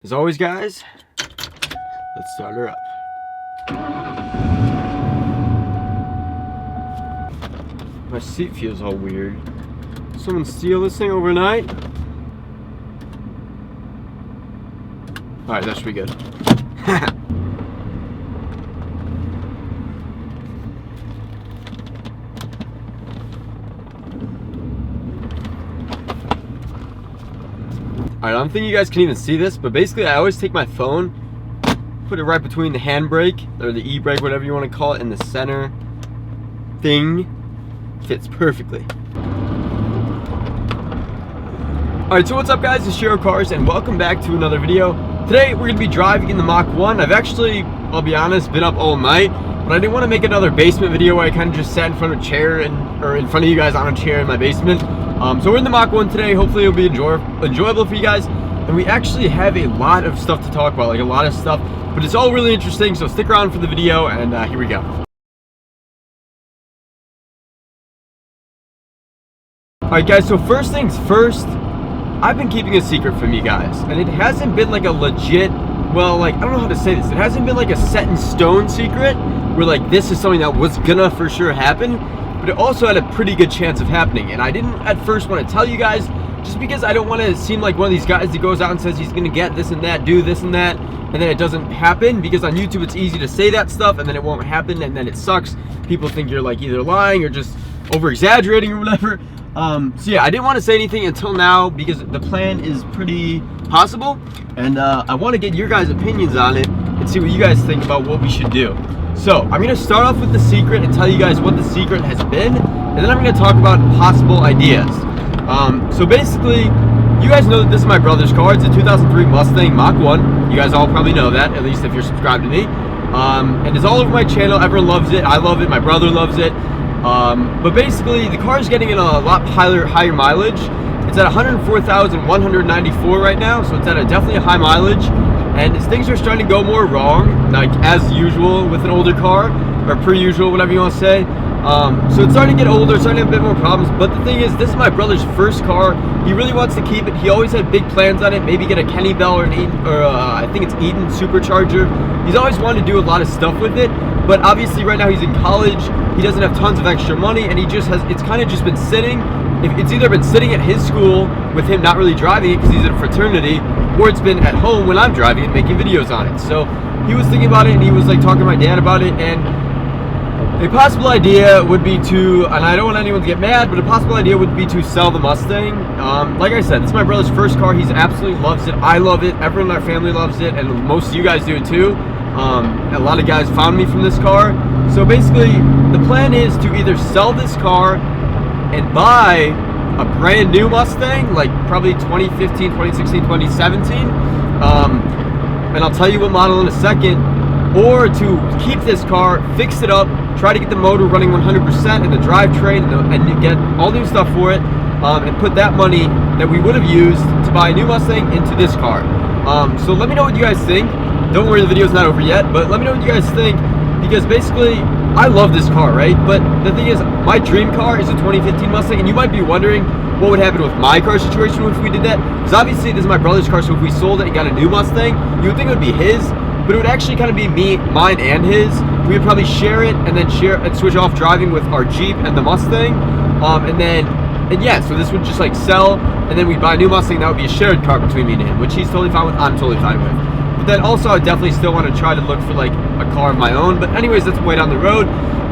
As always, guys, let's start her up. My seat feels all weird. Someone steal this thing overnight? Alright, that should be good. Alright, I don't think you guys can even see this, but basically I always take my phone, put it right between the handbrake, or the e-brake, whatever you want to call it, and the center thing. Fits perfectly. Alright, so what's up, guys? It's Shiro Cars, and welcome back to another video. Today, we're going to be driving in the Mach 1. I've actually, I'll be honest, been up all night, but I didn't want to make another basement video where I kind of just sat in front of a chair, or in front of you guys on a chair in my basement. So we're in the Mach 1 today. Hopefully it'll be enjoyable for you guys. And we actually have a lot of stuff to talk about, like a lot of stuff, but it's all really interesting, so stick around for the video, and here we go. Alright guys, so first things first, I've been keeping a secret from you guys, and it hasn't been like a legit, well, like, I don't know how to say this, it hasn't been like a set in stone secret, where like this is something that was gonna for sure happen, but it also had a pretty good chance of happening. And I didn't at first want to tell you guys, just because I don't want to seem like one of these guys that goes out and says he's gonna get this and that, do this and that, and then it doesn't happen, because on YouTube it's easy to say that stuff and then it won't happen, and then it sucks. People think you're like either lying or just over exaggerating or whatever. So yeah, I didn't want to say anything until now because the plan is pretty possible, and I want to get your guys' opinions on it and see what you guys think about what we should do. So I'm going to start off with the secret and tell you guys what the secret has been, and then I'm going to talk about possible ideas. So basically, you guys know that this is my brother's car. It's a 2003 Mustang Mach 1. You guys all probably know that, at least if you're subscribed to me. And it's all over my channel. Everyone loves it. I love it. My brother loves it. But basically, the car is getting in a lot higher mileage. It's at 104,194 right now, so it's at definitely a high mileage. And as things are starting to go more wrong, like as usual with an older car, or per usual, whatever you want to say. So it's starting to get older, starting to have a bit more problems. But the thing is, this is my brother's first car. He really wants to keep it. He always had big plans on it. Maybe get a Kenny Bell or an Eden, or I think it's Eden supercharger. He's always wanted to do a lot of stuff with it. But obviously right now he's in college. He doesn't have tons of extra money, and he just has, it's kind of just been sitting. It's either been sitting at his school with him not really driving it because he's in a fraternity, or it's been at home when I'm driving it making videos on it. So he was thinking about it, and he was like talking to my dad about it, and a possible idea would be to, and I don't want anyone to get mad, but a possible idea would be to sell the Mustang. Like I said, this is my brother's first car. He absolutely loves it. I love it. Everyone in our family loves it, and most of you guys do too. A lot of guys found me from this car. So basically, the plan is to either sell this car and buy a brand new Mustang, like probably 2015, 2016, 2017. And I'll tell you what model in a second. Or to keep this car, fix it up, try to get the motor running 100% and the drivetrain, and get all new stuff for it, and put that money that we would have used to buy a new Mustang into this car. So let me know what you guys think. Don't worry, the video's not over yet, but let me know what you guys think, because basically, I love this car, right? But the thing is, my dream car is a 2015 Mustang, and you might be wondering what would happen with my car situation if we did that, because obviously this is my brother's car, so if we sold it and got a new Mustang, you would think it would be his, but it would actually kind of be mine and his. We would probably share it, and then switch off driving with our Jeep and the Mustang, and yeah, so this would just like sell, and then we'd buy a new Mustang. That would be a shared car between me and him, which he's totally fine with, I'm totally fine with. But then also I definitely still want to try to look for like a car of my own, but anyways, that's way down the road.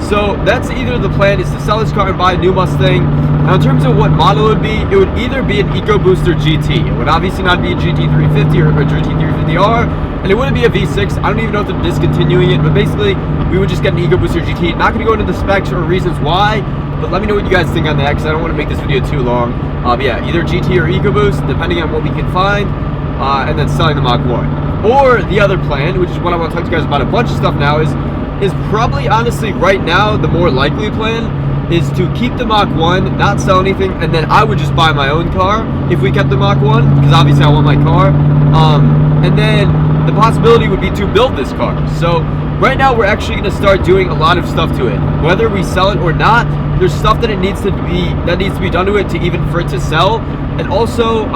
So that's either the plan is to sell this car and buy a new Mustang. Now in terms of what model it would be, it would either be an EcoBooster GT. It would obviously not be a GT350 or a GT350R, and it wouldn't be a V6. I don't even know if they're discontinuing it, but basically we would just get an EcoBooster GT. Not going to go into the specs or reasons why, but let me know what you guys think on that, because I don't want to make this video too long. But yeah, either GT or EcoBoost, depending on what we can find, and then selling the Mach 1. Or the other plan, which is what I want to talk to you guys about a bunch of stuff now, is probably honestly right now the more likely plan is to keep the Mach 1, not sell anything, and then I would just buy my own car if we kept the Mach 1, because obviously I want my car. And then the possibility would be to build this car. So right now we're actually going to start doing a lot of stuff to it. Whether we sell it or not, there's stuff that needs to be done to it to even for it to sell. And also,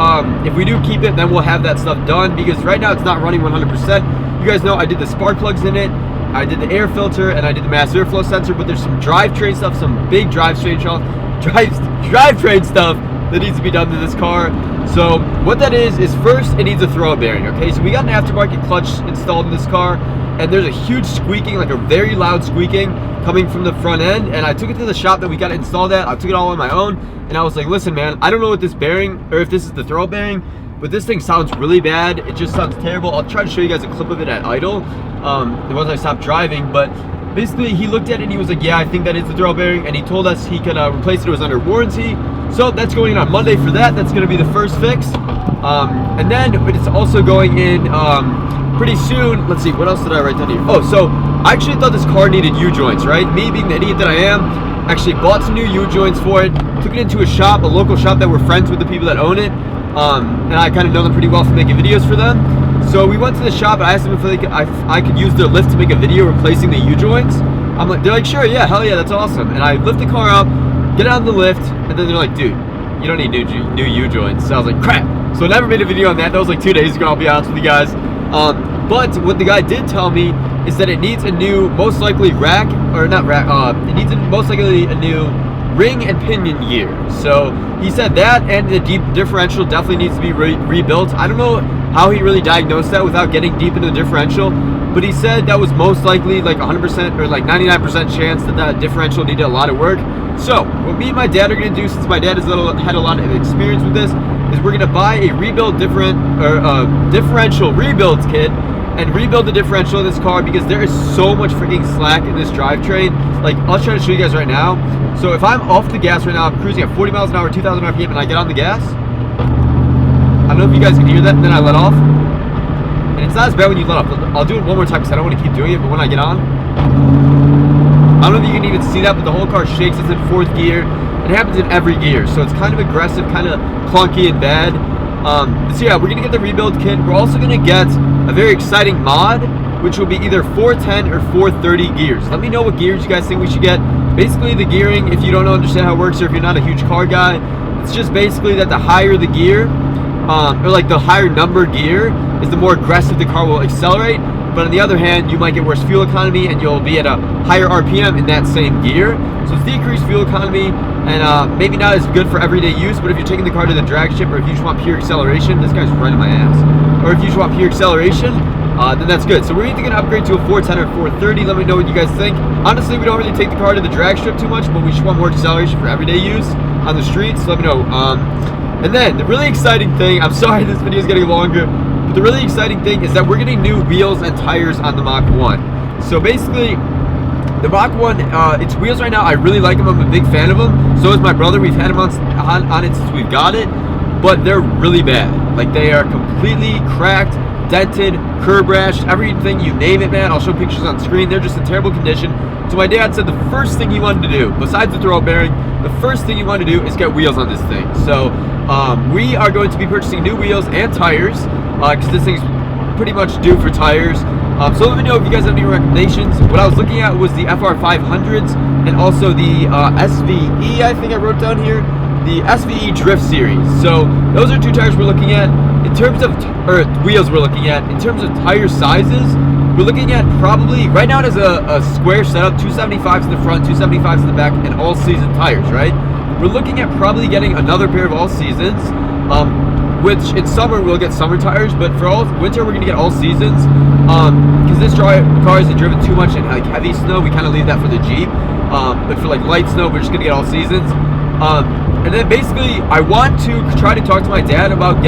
if we do keep it, then we'll have that stuff done, because right now it's not running 100%. You guys know I did the spark plugs in it, I did the air filter, and I did the mass airflow sensor, but there's some drivetrain stuff, some big drivetrain stuff that needs to be done to this car. So what that is first, it needs a throw bearing, okay? So we got an aftermarket clutch installed in this car, and there's a huge squeaking, like a very loud squeaking coming from the front end, and I took it to the shop that we got it installed at. I took it all on my own, and I was like, listen man, I don't know what this bearing, or if this is the throw bearing, but this thing sounds really bad. It just sounds terrible. I'll try to show you guys a clip of it at idle, once I stop driving. But basically he looked at it and he was like, yeah, I think that is the throw bearing, and he told us he could replace it. It was under warranty. So that's going in on Monday for that. That's going to be the first fix. And then it's also going in pretty soon. Let's see, what else did I write down here? Oh, so I actually thought this car needed U-joints, right? Me being the idiot that I am, actually bought some new U-joints for it, took it into a shop, a local shop that we're friends with the people that own it. And I kind of know them pretty well from making videos for them. So we went to the shop and I asked them if I could use their lift to make a video replacing the U-joints. They're like, sure, yeah, hell yeah, that's awesome. And I lift the car up, get out of the lift, and then they're like, dude, you don't need new U-joints. So I was like, crap. So I never made a video on that. That was like 2 days ago, I'll be honest with you guys. But what the guy did tell me is that it needs a new, most likely rack, or not rack, it needs most likely a new ring and pinion gear. So he said that, and the deep differential definitely needs to be rebuilt. I don't know how he really diagnosed that without getting deep into the differential, but he said that was most likely like 100% or like 99% chance that that differential needed a lot of work. So what me and my dad are going to do, since my dad has had a lot of experience with this, is we're going to buy a differential rebuild kit and rebuild the differential in this car, because there is so much freaking slack in this drivetrain. Like, I'll try to show you guys right now. So if I'm off the gas right now, I'm cruising at 40 miles an hour, 2,000 RPM, and I get on the gas, I don't know if you guys can hear that, and then I let off. And it's not as bad when you let off. I'll do it one more time because I don't want to keep doing it, but when I get on, I don't know if you can even see that, but the whole car shakes. It's in fourth gear. It happens in every gear, so it's kind of aggressive, kind of clunky and bad. So yeah, we're gonna get the rebuild kit. We're also gonna get a very exciting mod, which will be either 410 or 430 gears. Let me know what gears you guys think we should get. Basically, the gearing, if you don't understand how it works, or if you're not a huge car guy, it's just basically that the higher the gear, or like the higher number gear, is the more aggressive the car will accelerate. But on the other hand, you might get worse fuel economy, and you'll be at a higher RPM in that same gear. So it's decreased fuel economy, and maybe not as good for everyday use, but if you're taking the car to the drag strip, or if you just want pure acceleration, this guy's right in my ass, or if you just want pure acceleration, then that's good. So we're either going to upgrade to a 410 or 430. Let me know what you guys think. Honestly, we don't really take the car to the drag strip too much, but we just want more acceleration for everyday use on the streets. So let me know. And then the really exciting thing, I'm sorry this video is getting longer, but the really exciting thing is that we're getting new wheels and tires on the Mach 1. So basically, the Mach 1, its wheels right now, I really like them. I'm a big fan of them. So is my brother. We've had them on it since we've got it, but they're really bad. Like, they are completely cracked, dented, curb rashed, everything, you name it, man. I'll show pictures on screen. They're just in terrible condition. So my dad said the first thing he wanted to do, besides the throw bearing, the first thing he wanted to do is get wheels on this thing. So we are going to be purchasing new wheels and tires, because this thing's pretty much due for tires. So let me know if you guys have any recommendations. What I was looking at was the FR500s and also the SVE, I think I wrote down here, the SVE Drift Series. So those are two tires we're looking at. In terms of, or wheels we're looking at, in terms of tire sizes, we're looking at probably, right now it has a square setup, 275s in the front, 275s in the back, and all season tires, right? We're looking at probably getting another pair of all seasons, which in summer we'll get summer tires, but for all winter we're gonna get all seasons, because this car isn't driven too much in like heavy snow. We kind of leave that for the Jeep, but for like light snow we're just gonna get all seasons. And then basically I want to try to talk to my dad about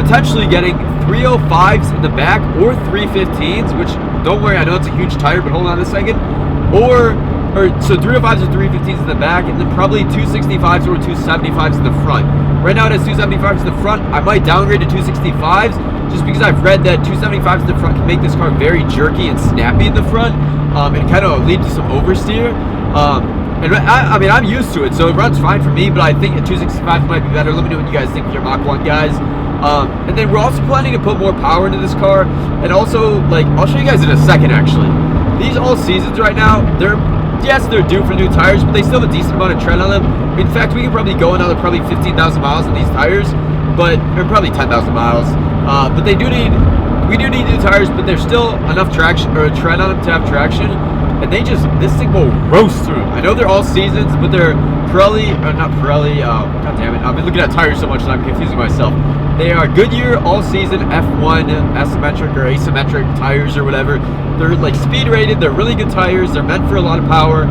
potentially getting 305s in the back or 315s, which, don't worry, I know it's a huge tire, but hold on a second. So 305s or 315s in the back, and then probably 265s or 275s in the front. Right now it has 275s in the front. I might downgrade to 265s just because I've read that 275s in the front can make this car very jerky and snappy in the front, and kind of lead to some oversteer. And I mean, I'm used to it, so it runs fine for me, but I think a 265 might be better. Let me know what you guys think of your Mach 1, guys. And then we're also planning to put more power into this car, and also, like, I'll show you guys in a second, actually. these all seasons right now, they're due for new tires, but they still have a decent amount of tread on them. In fact, we could probably go another probably 15,000 miles on these tires, or probably 10,000 miles. But we do need new tires, but there's still enough traction or tread on them to have traction. And this thing will roast through. I know they're all seasons, but they're not Pirelli, god damn it. I've been looking at tires so much that I'm confusing myself. They are Goodyear all season F1 asymmetric or asymmetric tires or whatever. They're like speed rated, they're really good tires, they're meant for a lot of power,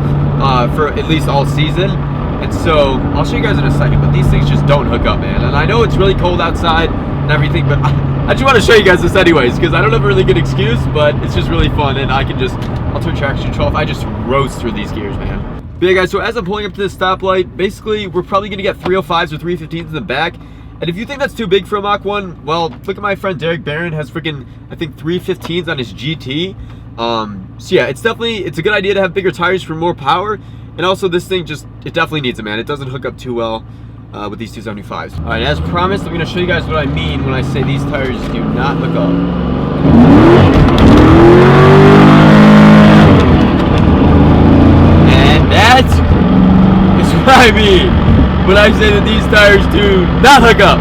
for at least all season. And so, I'll show you guys in a second, but these things just don't hook up, man. And I know it's really cold outside and everything, but I just want to show you guys this anyways, because I don't have a really good excuse, but it's just really fun, and I'll turn traction control off. I just roast through these gears, man. But yeah, guys, so as I'm pulling up to this stoplight, basically, we're probably going to get 305s or 315s in the back. And if you think that's too big for a Mach 1, well, look at my friend Derek Barron has freaking, I think, 315s on his GT. So yeah, it's a good idea to have bigger tires for more power. And also this thing it definitely needs it, man. It doesn't hook up too well with these 275s. All right, as promised, I'm gonna show you guys what I mean when I say these tires do not hook up. And that is what I mean when I say that these tires do not hook up.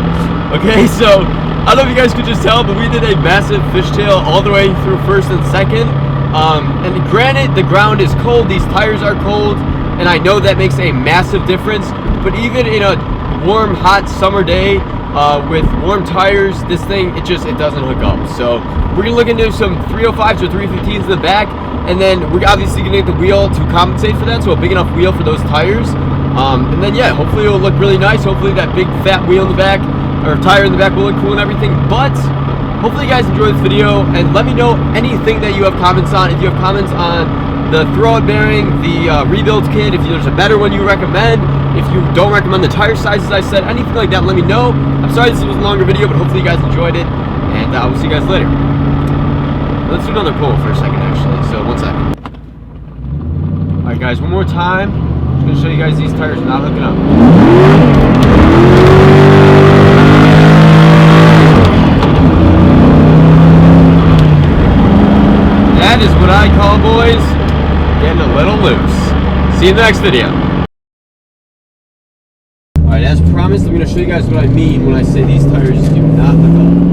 Okay, so I don't know if you guys could just tell, but we did a massive fishtail all the way through first and second. And granted, the ground is cold, these tires are cold, and I know that makes a massive difference, but even in a warm, hot summer day with warm tires, this thing, it doesn't hook up. So we're gonna look into some 305s or 315s in the back, and then we're obviously gonna get the wheel to compensate for that, so a big enough wheel for those tires. And then yeah, hopefully it'll look really nice. Hopefully that big fat wheel in the back, or tire in the back, will look cool and everything. But hopefully you guys enjoyed this video, and let me know anything that you have comments on. If you have comments on the throwout bearing, the rebuild kit, if there's a better one you recommend, if you don't recommend the tire sizes I said, anything like that, let me know. I'm sorry this was a longer video, but hopefully you guys enjoyed it, and we'll see you guys later. Let's do another pull for a second, actually, so 1 second. Alright guys, one more time. I'm just going to show you guys these tires not hooking up. That is what I call, boys, getting a little loose. See you in the next video. Alright, as promised, I'm going to show you guys what I mean when I say these tires do not hook up.